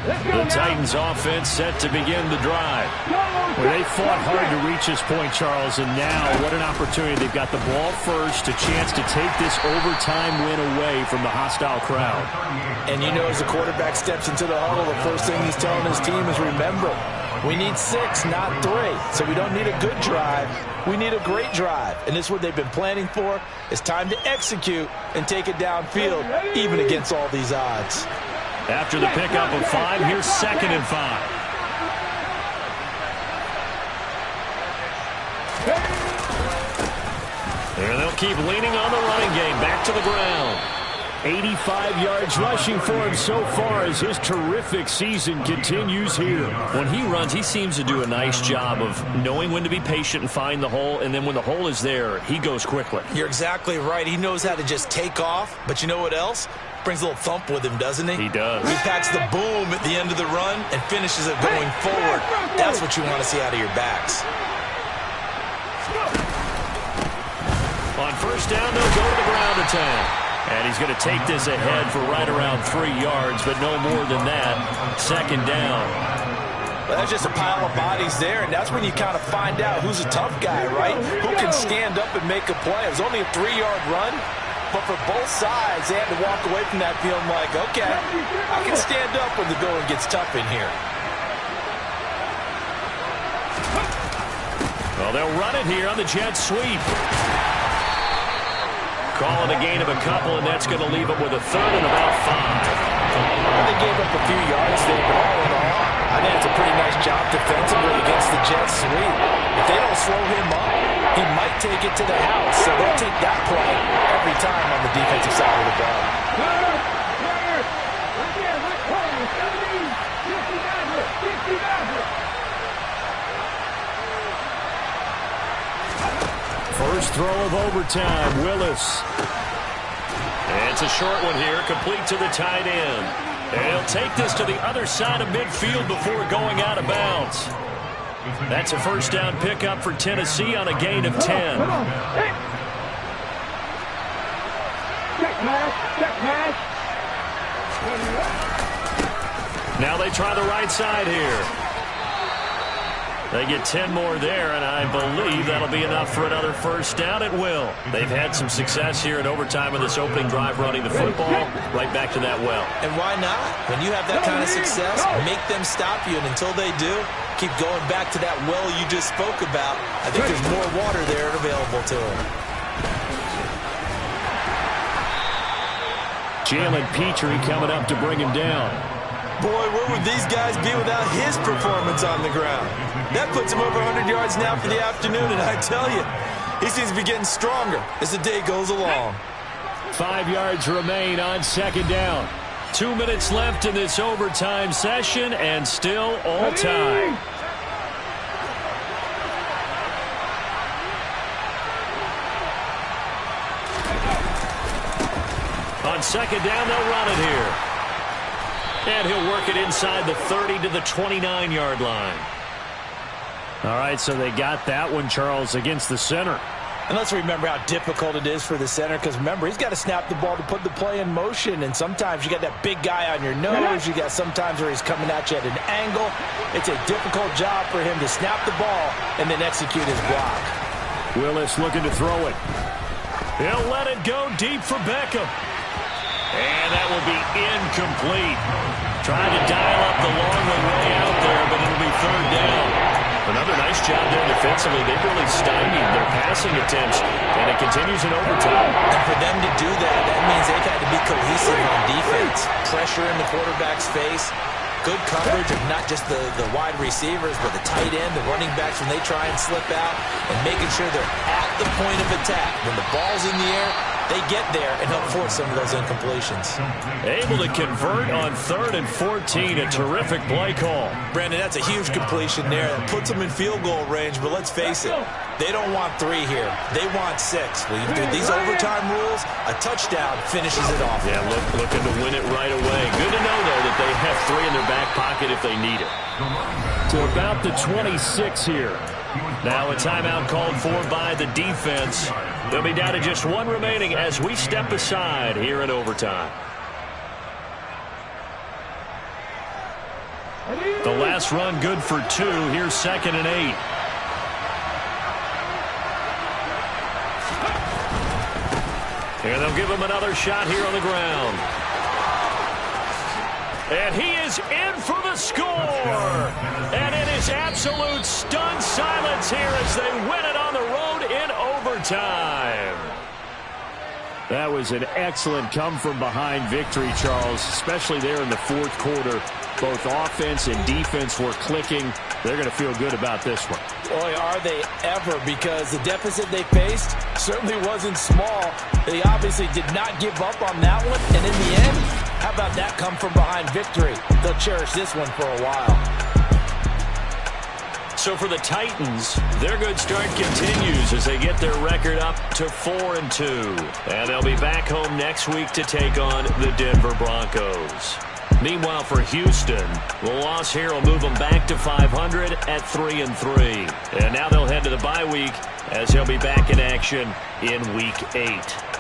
The Titans offense set to begin the drive. Well, they fought hard to reach this point, Charles, and now what an opportunity. They've got the ball first, a chance to take this overtime win away from the hostile crowd. And you know, as the quarterback steps into the huddle, the first thing he's telling his team is, remember, we need 6, not 3. So we don't need a good drive. We need a great drive. And this is what they've been planning for. It's time to execute and take it downfield, even against all these odds. After the pickup of 5, here's 2nd and 5. And they'll keep leaning on the running game. Back to the ground. 85 yards rushing for him so far as his terrific season continues here. When he runs, he seems to do a nice job of knowing when to be patient and find the hole, and then when the hole is there, he goes quickly. You're exactly right. He knows how to just take off, but you know what else? Brings a little thump with him, doesn't he? He does. He packs the boom at the end of the run and finishes it going forward. That's what you want to see out of your backs. On first down, they'll go to the ground attack. And he's going to take this ahead for right around 3 yards, but no more than that. 2nd down. Well, that's just a pile of bodies there, and that's when you kind of find out who's a tough guy, right? Who can stand up and make a play. It was only a 3-yard run, but for both sides, they had to walk away from that feeling like, okay, I can stand up when the going gets tough in here. Well, they'll run it here on the jet sweep. Calling a gain of a couple, and that's going to leave them with a 3rd and about 5. Well, they gave up a few yards there, but all in all, I think it's a pretty nice job defensively against the jet sweep. If they don't slow him up, he might take it to the house, so they'll take that play every time on the defensive side of the ball. First throw of overtime, Willis. And it's a short one here, complete to the tight end. And he'll take this to the other side of midfield before going out of bounds. That's a first down pickup for Tennessee on a gain of 10. Check pass. Now they try the right side here. They get 10 more there, and I believe that'll be enough for another first down. It will. They've had some success here in overtime in this opening drive running the football. Right back to that well. And why not? When you have that kind of success, make them stop you, and until they do, keep going back to that well you just spoke about. I think there's more water there available to them. Jalen Petrie coming up to bring him down. Boy, where would these guys be without his performance on the ground? That puts him over 100 yards now for the afternoon, and I tell you, he seems to be getting stronger as the day goes along. 5 yards remain on 2nd down. 2 minutes left in this overtime session, and still all tied. On 2nd down, they'll run it here. And he'll work it inside the 30 to the 29-yard line. All right, so they got that one, Charles, against the center. And let's remember how difficult it is for the center, because remember, he's got to snap the ball to put the play in motion, and sometimes you got that big guy on your nose. You got sometimes where he's coming at you at an angle. It's a difficult job for him to snap the ball and then execute his block. Willis looking to throw it. He'll let it go deep for Beckham. And that will be incomplete. Trying to dial up the long way out there, but it'll be 3rd down. Another nice job there defensively. They've really stymied their passing attempts, and it continues in overtime. And for them to do that, that means they've had to be cohesive on defense. Pressure in the quarterback's face. Good coverage of not just the wide receivers, but the tight end, the running backs when they try and slip out, and making sure they're at the point of attack. When the ball's in the air, they get there and help force some of those incompletions. Able to convert on 3rd and 14. A terrific play call. Brandon, that's a huge completion there. That puts them in field goal range, but let's face it, they don't want 3 here. They want 6. Well, through these overtime rules, a touchdown finishes it off. Yeah, looking to win it right away. Good to know, though, that they have 3 in their back pocket if they need it. To about the 26 here. Now a timeout called for by the defense. They'll be down to just 1 remaining as we step aside here in overtime. The last run good for 2. Here's 2nd and 8. And they'll give him another shot here on the ground. And he is in for the score. And it is absolute stunned silence here as they win it on the road in overtime. That was an excellent come-from-behind victory, Charles, especially there in the 4th quarter. Both offense and defense were clicking. They're going to feel good about this one. Boy, are they ever, because the deficit they faced certainly wasn't small. They obviously did not give up on that one, and in the end, how about that come-from-behind victory? They'll cherish this one for a while. So for the Titans, their good start continues as they get their record up to 4-2. And they'll be back home next week to take on the Denver Broncos. Meanwhile, for Houston, the loss here will move them back to 500 at 3-3. And now they'll head to the bye week as they'll be back in action in Week 8.